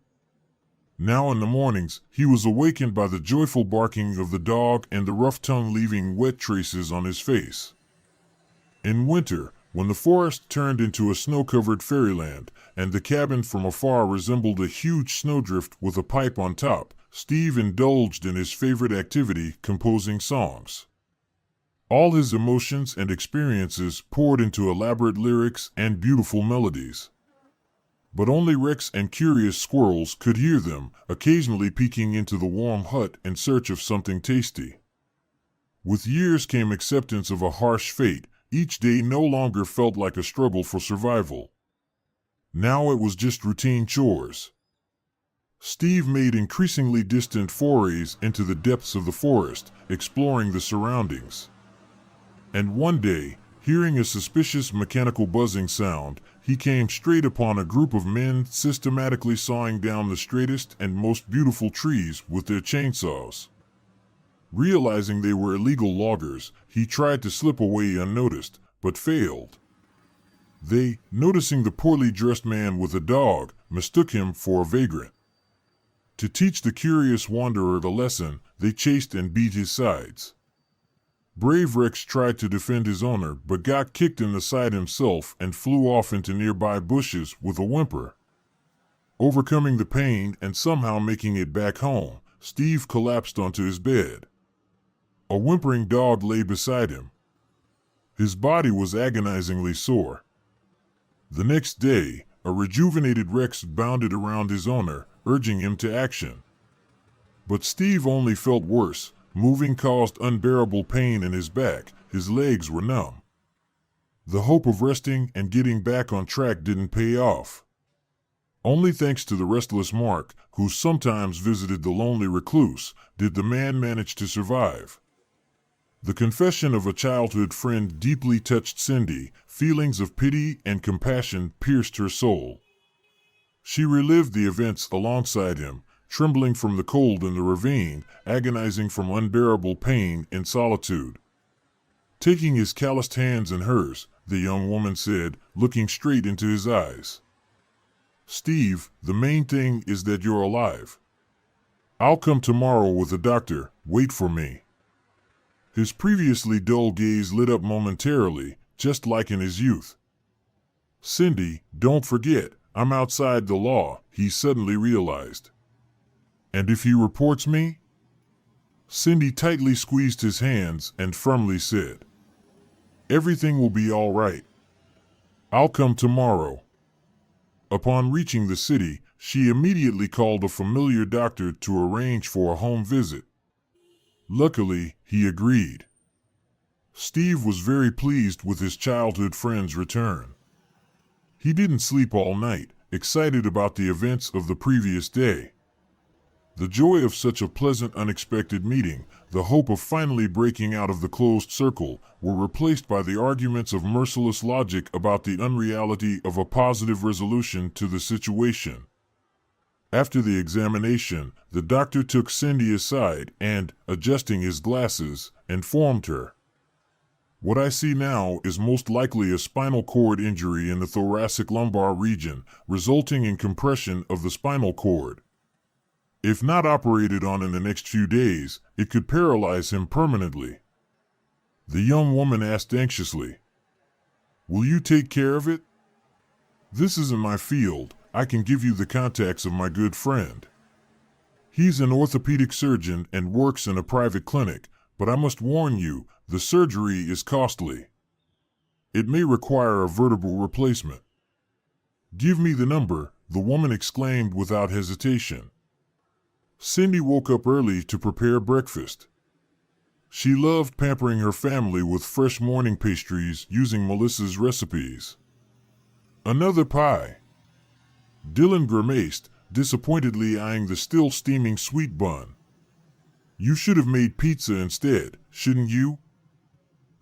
Now in the mornings, he was awakened by the joyful barking of the dog and the rough tongue leaving wet traces on his face. In winter, when the forest turned into a snow-covered fairyland, and the cabin from afar resembled a huge snowdrift with a pipe on top, Steve indulged in his favorite activity, composing songs. All his emotions and experiences poured into elaborate lyrics and beautiful melodies. But only Rex and curious squirrels could hear them, occasionally peeking into the warm hut in search of something tasty. With years came acceptance of a harsh fate. Each day no longer felt like a struggle for survival. Now it was just routine chores. Steve made increasingly distant forays into the depths of the forest, exploring the surroundings. And one day, hearing a suspicious mechanical buzzing sound, he came straight upon a group of men systematically sawing down the straightest and most beautiful trees with their chainsaws. Realizing they were illegal loggers, he tried to slip away unnoticed, but failed. They, noticing the poorly dressed man with a dog, mistook him for a vagrant. To teach the curious wanderer the lesson, they chased and beat his sides. Brave Rex tried to defend his owner, but got kicked in the side himself and flew off into nearby bushes with a whimper. Overcoming the pain and somehow making it back home, Steve collapsed onto his bed. A whimpering dog lay beside him. His body was agonizingly sore. The next day, a rejuvenated Rex bounded around his owner, urging him to action. But Steve only felt worse. Moving caused unbearable pain in his back. His legs were numb. The hope of resting and getting back on track didn't pay off. Only thanks to the restless Mark, who sometimes visited the lonely recluse, did the man manage to survive. The confession of a childhood friend deeply touched Cindy. Feelings of pity and compassion pierced her soul. She relived the events alongside him, trembling from the cold in the ravine, agonizing from unbearable pain in solitude. Taking his calloused hands in hers, the young woman said, looking straight into his eyes, "Steve, the main thing is that you're alive. I'll come tomorrow with a doctor. Wait for me." His previously dull gaze lit up momentarily, just like in his youth. "Cindy, don't forget, I'm outside the law," he suddenly realized. "And if he reports me?" Cindy tightly squeezed his hands and firmly said, "Everything will be all right. I'll come tomorrow." Upon reaching the city, she immediately called a familiar doctor to arrange for a home visit. Luckily, he agreed. Steve was very pleased with his childhood friend's return. He didn't sleep all night, excited about the events of the previous day. The joy of such a pleasant, unexpected meeting, the hope of finally breaking out of the closed circle, were replaced by the arguments of merciless logic about the unreality of a positive resolution to the situation. After the examination, the doctor took Cindy aside and, adjusting his glasses, informed her, What I see now is most likely a spinal cord injury in the thoracic lumbar region, resulting in compression of the spinal cord. If not operated on in the next few days, it could paralyze him permanently." The young woman asked anxiously, "Will you take care of it?" "This isn't my field. I can give you the contacts of my good friend. He's an orthopedic surgeon and works in a private clinic, but I must warn you, the surgery is costly. It may require a vertebral replacement." "Give me the number," the woman exclaimed without hesitation. Cindy woke up early to prepare breakfast. She loved pampering her family with fresh morning pastries using Melissa's recipes. "Another pie." Dylan grimaced, disappointedly eyeing the still steaming sweet bun. "You should have made pizza instead, shouldn't you?"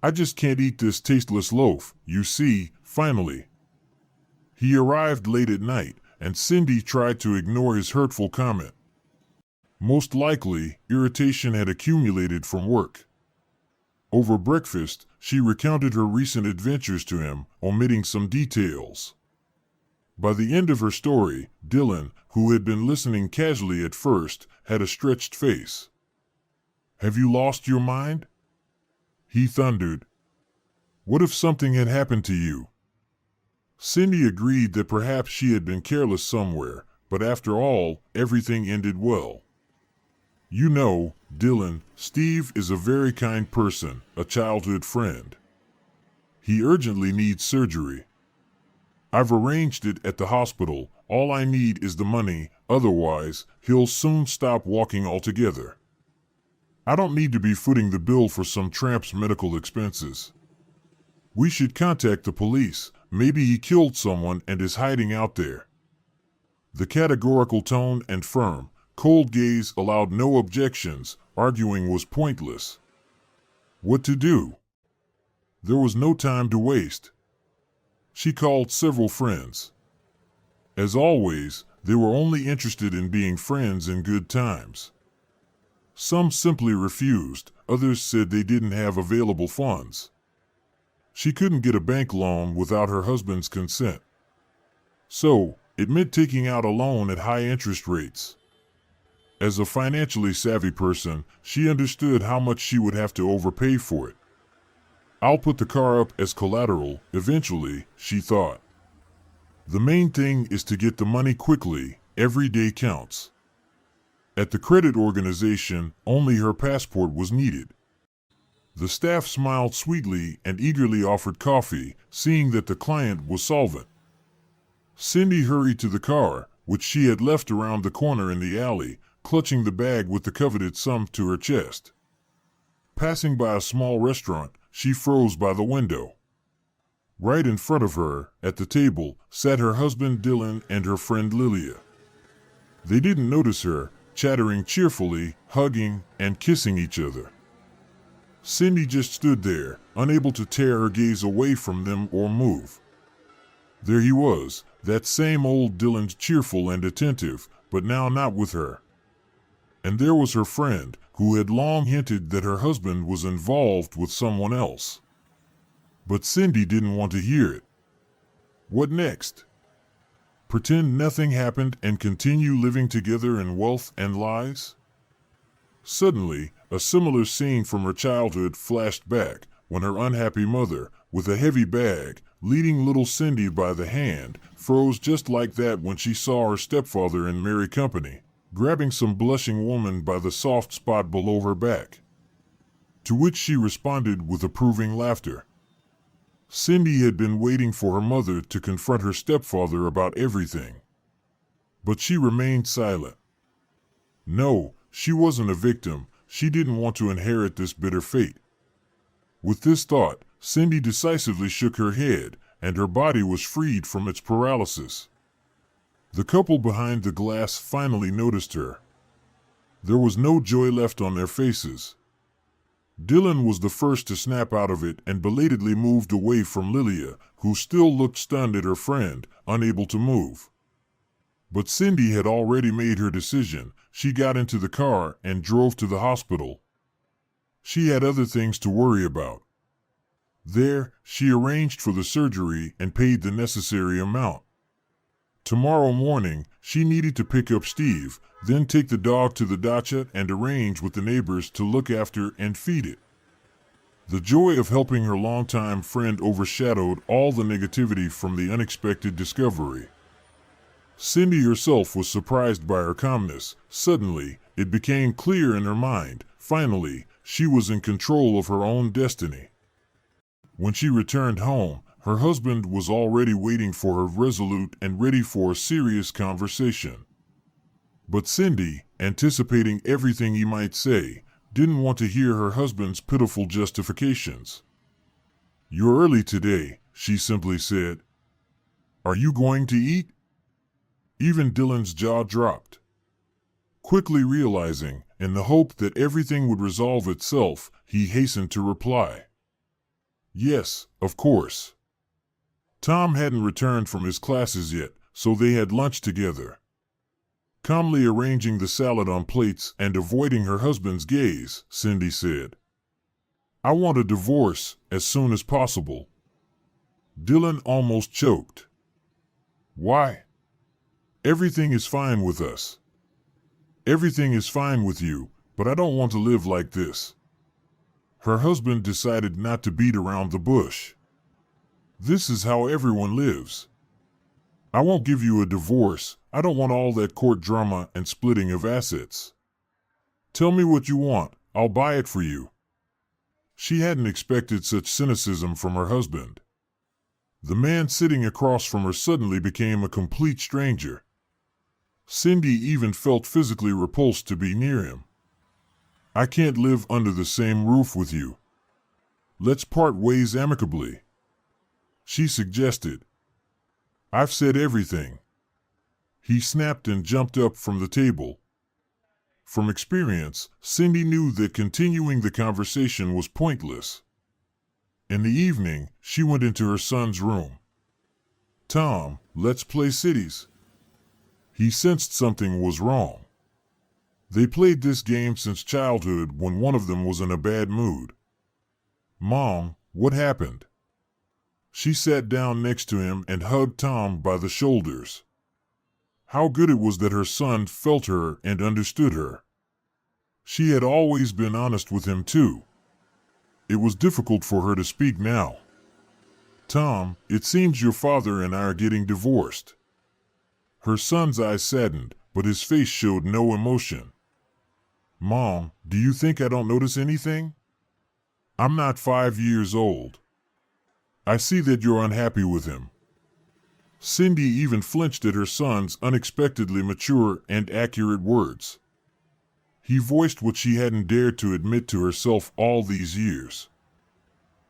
"I just can't eat this tasteless loaf, you see." Finally, he arrived late at night, and Cindy tried to ignore his hurtful comment. Most likely, irritation had accumulated from work. Over breakfast, she recounted her recent adventures to him, omitting some details. By the end of her story, Dylan, who had been listening casually at first, had a stretched face. "Have you lost your mind?" he thundered. "What if something had happened to you?" Cindy agreed that perhaps she had been careless somewhere, but after all, everything ended well. "You know, Dylan, Steve is a very kind person, a childhood friend. He urgently needs surgery. I've arranged it at the hospital. All I need is the money, otherwise, he'll soon stop walking altogether. I don't need to be footing the bill for some tramp's medical expenses. We should contact the police. Maybe he killed someone and is hiding out there." The categorical tone and firm, cold gaze allowed no objections. Arguing was pointless. What to do? There was no time to waste. She called several friends. As always, they were only interested in being friends in good times. Some simply refused, others said they didn't have available funds. She couldn't get a bank loan without her husband's consent. So, it meant taking out a loan at high interest rates. As a financially savvy person, she understood how much she would have to overpay for it. "I'll put the car up as collateral, eventually," she thought. "The main thing is to get the money quickly. Every day counts." At the credit organization, only her passport was needed. The staff smiled sweetly and eagerly offered coffee, seeing that the client was solvent. Cindy hurried to the car, which she had left around the corner in the alley, clutching the bag with the coveted sum to her chest. Passing by a small restaurant, she froze by the window. Right in front of her, at the table, sat her husband Dylan and her friend Lilia. They didn't notice her, chattering cheerfully, hugging, and kissing each other. Cindy just stood there, unable to tear her gaze away from them or move. There he was, that same old Dylan, cheerful and attentive, but now not with her. And there was her friend, who had long hinted that her husband was involved with someone else. But Cindy didn't want to hear it. What next? Pretend nothing happened and continue living together in wealth and lies? Suddenly, a similar scene from her childhood flashed back, when her unhappy mother, with a heavy bag, leading little Cindy by the hand, froze just like that when she saw her stepfather in merry company, grabbing some blushing woman by the soft spot below her back. To which she responded with approving laughter. Cindy had been waiting for her mother to confront her stepfather about everything. But she remained silent. No, she wasn't a victim. She didn't want to inherit this bitter fate. With this thought, Cindy decisively shook her head, and her body was freed from its paralysis. The couple behind the glass finally noticed her. There was no joy left on their faces. Dylan was the first to snap out of it and belatedly moved away from Lilia, who still looked stunned at her friend, unable to move. But Cindy had already made her decision. She got into the car and drove to the hospital. She had other things to worry about. There, she arranged for the surgery and paid the necessary amount. Tomorrow morning, she needed to pick up Steve, then take the dog to the dacha and arrange with the neighbors to look after and feed it. The joy of helping her longtime friend overshadowed all the negativity from the unexpected discovery. Cindy herself was surprised by her calmness. Suddenly, it became clear in her mind. Finally, she was in control of her own destiny. When she returned home, her husband was already waiting for her, resolute and ready for a serious conversation. But Cindy, anticipating everything he might say, didn't want to hear her husband's pitiful justifications. "You're early today," she simply said. "Are you going to eat?" Even Dylan's jaw dropped. Quickly realizing, in the hope that everything would resolve itself, he hastened to reply, "Yes, of course." Tom hadn't returned from his classes yet, so they had lunch together. Calmly arranging the salad on plates and avoiding her husband's gaze, Cindy said, "I want a divorce as soon as possible." Dylan almost choked. "Why?" "Everything is fine with us." "Everything is fine with you, but I don't want to live like this." Her husband decided not to beat around the bush. "This is how everyone lives. I won't give you a divorce. I don't want all that court drama and splitting of assets. Tell me what you want. I'll buy it for you." She hadn't expected such cynicism from her husband. The man sitting across from her suddenly became a complete stranger. Cindy even felt physically repulsed to be near him. "I can't live under the same roof with you. Let's part ways amicably," she suggested. "I've said everything." He snapped and jumped up from the table. From experience, Cindy knew that continuing the conversation was pointless. In the evening, she went into her son's room. "Tom, let's play cities." He sensed something was wrong. They played this game since childhood when one of them was in a bad mood. "Mom, what happened?" She sat down next to him and hugged Tom by the shoulders. How good it was that her son felt her and understood her. She had always been honest with him too. It was difficult for her to speak now. "Tom, it seems your father and I are getting divorced." Her son's eyes saddened, but his face showed no emotion. "Mom, do you think I don't notice anything? I'm not 5 years old. I see that you're unhappy with him." Cindy even flinched at her son's unexpectedly mature and accurate words. He voiced what she hadn't dared to admit to herself all these years.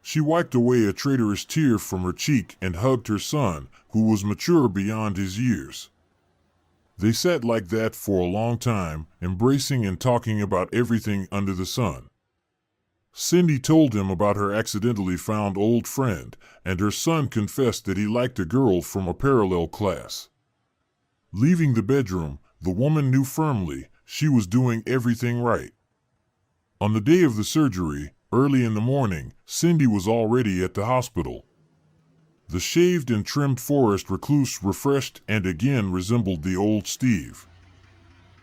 She wiped away a traitorous tear from her cheek and hugged her son, who was mature beyond his years. They sat like that for a long time, embracing and talking about everything under the sun. Cindy told him about her accidentally found old friend, and her son confessed that he liked a girl from a parallel class. Leaving the bedroom, the woman knew firmly she was doing everything right. On the day of the surgery, early in the morning, Cindy was already at the hospital. The shaved and trimmed forest recluse refreshed and again resembled the old Steve.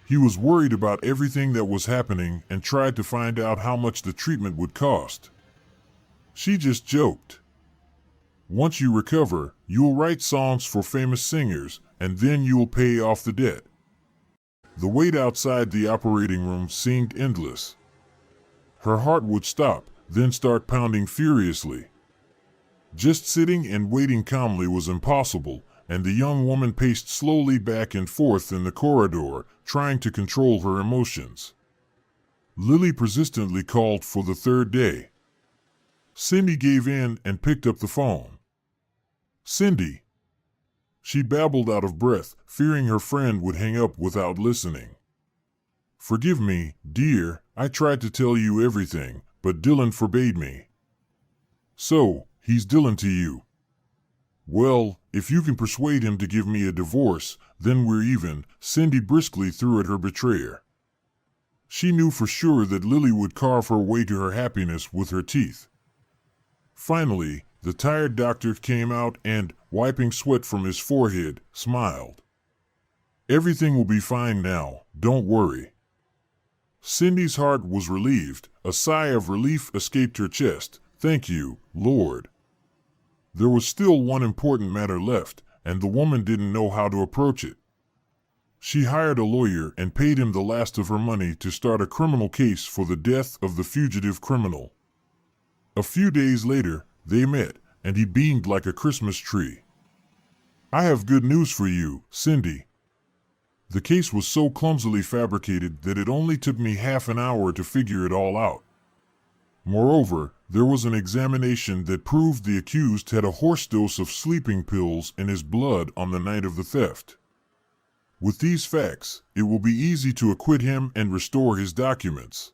He was worried about everything that was happening and tried to find out how much the treatment would cost. She just joked. "Once you recover, you'll write songs for famous singers, and then you'll pay off the debt." The wait outside the operating room seemed endless. Her heart would stop, then start pounding furiously. Just sitting and waiting calmly was impossible, and the young woman paced slowly back and forth in the corridor, trying to control her emotions. Lily persistently called for the third day. Cindy gave in and picked up the phone. "Cindy." She babbled out of breath, fearing her friend would hang up without listening. "Forgive me, dear, I tried to tell you everything, but Dylan forbade me." "So, he's Dylan to you?" "Well, if you can persuade him to give me a divorce, then we're even," Cindy briskly threw at her betrayer. She knew for sure that Lily would carve her way to her happiness with her teeth. Finally, the tired doctor came out and, wiping sweat from his forehead, smiled. "Everything will be fine now, don't worry." Cindy's heart was relieved. A sigh of relief escaped her chest. "Thank you, Lord." There was still one important matter left, and the woman didn't know how to approach it. She hired a lawyer and paid him the last of her money to start a criminal case for the death of the fugitive criminal. A few days later, they met, and he beamed like a Christmas tree. "I have good news for you, Cindy." The case was so clumsily fabricated that it only took me half an hour to figure it all out. Moreover, there was an examination that proved the accused had a horse dose of sleeping pills in his blood on the night of the theft. With these facts, it will be easy to acquit him and restore his documents.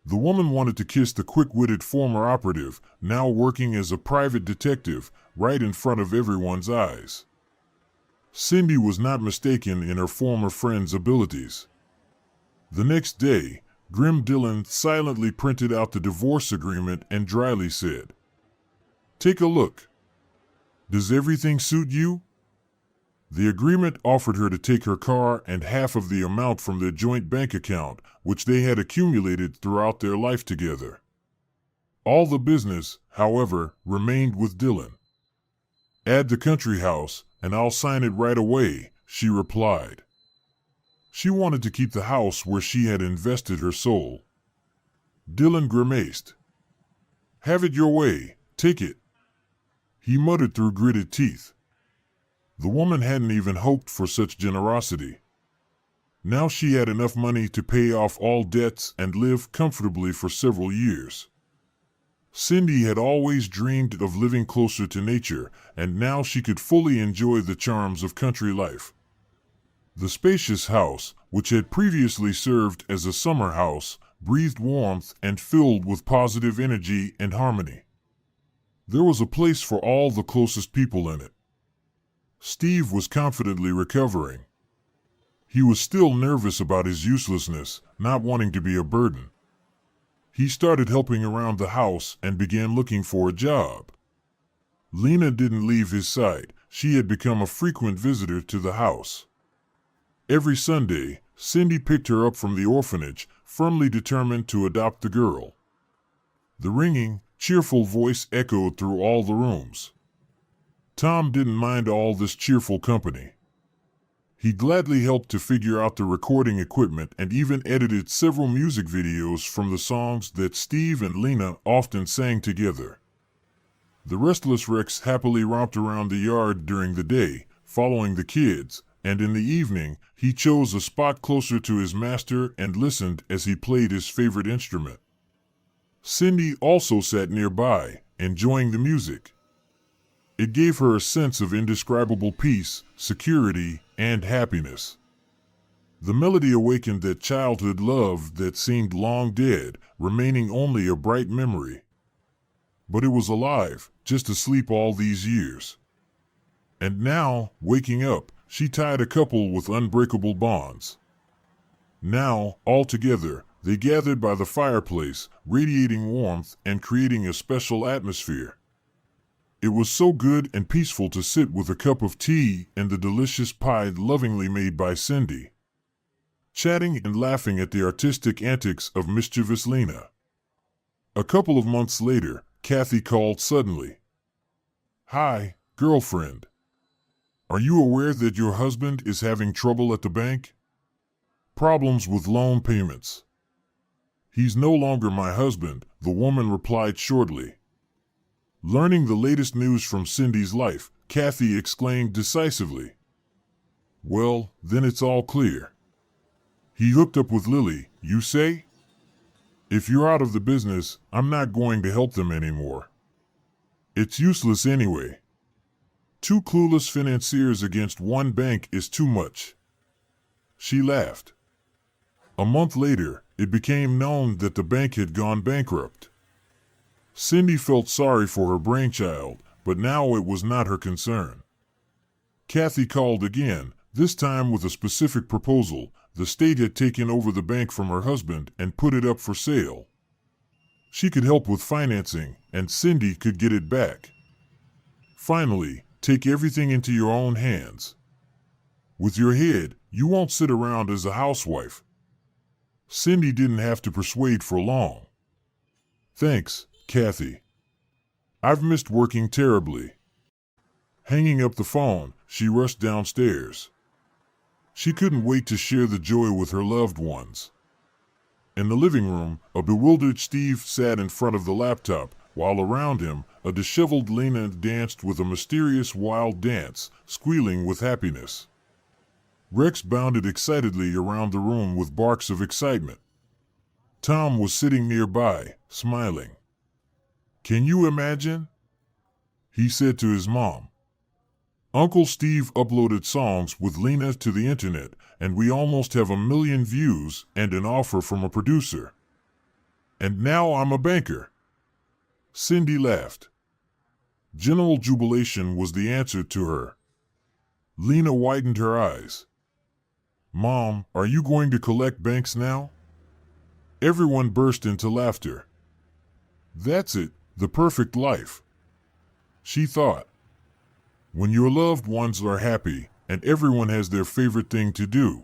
The woman wanted to kiss the quick-witted former operative, now working as a private detective, right in front of everyone's eyes. Cindy was not mistaken in her former friend's abilities. The next day, Grim Dillon silently printed out the divorce agreement and dryly said, "Take a look. Does everything suit you?" The agreement offered her to take her car and half of the amount from their joint bank account, which they had accumulated throughout their life together. All the business, however, remained with Dillon. "Add the country house, and I'll sign it right away," she replied. She wanted to keep the house where she had invested her soul. Dillon grimaced. "Have it your way, take it," he muttered through gritted teeth. The woman hadn't even hoped for such generosity. Now she had enough money to pay off all debts and live comfortably for several years. Cindy had always dreamed of living closer to nature, and now she could fully enjoy the charms of country life. The spacious house, which had previously served as a summer house, breathed warmth and filled with positive energy and harmony. There was a place for all the closest people in it. Steve was confidently recovering. He was still nervous about his uselessness, not wanting to be a burden. He started helping around the house and began looking for a job. Lena didn't leave his side. She had become a frequent visitor to the house. Every Sunday, Cindy picked her up from the orphanage, firmly determined to adopt the girl. The ringing, cheerful voice echoed through all the rooms. Tom didn't mind all this cheerful company. He gladly helped to figure out the recording equipment and even edited several music videos from the songs that Steve and Lena often sang together. The restless Rex happily romped around the yard during the day, following the kids, and in the evening, he chose a spot closer to his master and listened as he played his favorite instrument. Cindy also sat nearby, enjoying the music. It gave her a sense of indescribable peace, security, and happiness. The melody awakened that childhood love that seemed long dead, remaining only a bright memory. But it was alive, just asleep all these years. And now, waking up, she tied a couple with unbreakable bonds. Now, all together, they gathered by the fireplace, radiating warmth and creating a special atmosphere. It was so good and peaceful to sit with a cup of tea and the delicious pie lovingly made by Cindy, chatting and laughing at the artistic antics of mischievous Lena. A couple of months later, Kathy called suddenly. "Hi, girlfriend. Are you aware that your husband is having trouble at the bank? Problems with loan payments." "He's no longer my husband," the woman replied shortly. Learning the latest news from Cindy's life, Kathy exclaimed decisively. "Well, then it's all clear. He hooked up with Lily, you say? If you're out of the business, I'm not going to help them anymore. It's useless anyway. Two clueless financiers against one bank is too much." She laughed. A month later, it became known that the bank had gone bankrupt. Cindy felt sorry for her brainchild, but now it was not her concern. Kathy called again, this time with a specific proposal. The state had taken over the bank from her husband and put it up for sale. She could help with financing, and Cindy could get it back. Finally, take everything into your own hands. With your head, you won't sit around as a housewife. Cindy didn't have to persuade for long. Thanks, Kathy. I've missed working terribly. Hanging up the phone, she rushed downstairs. She couldn't wait to share the joy with her loved ones. In the living room, a bewildered Steve sat in front of the laptop, while around him, a disheveled Lena danced with a mysterious wild dance, squealing with happiness. Rex bounded excitedly around the room with barks of excitement. Tom was sitting nearby, smiling. "Can you imagine?" he said to his mom. "Uncle Steve uploaded songs with Lena to the internet, and we almost have 1 million views and an offer from a producer. And now I'm a banker." Cindy laughed. General jubilation was the answer to her. Lena widened her eyes. "Mom, are you going to collect banks now?" Everyone burst into laughter. "That's it, the perfect life," she thought. When your loved ones are happy and everyone has their favorite thing to do,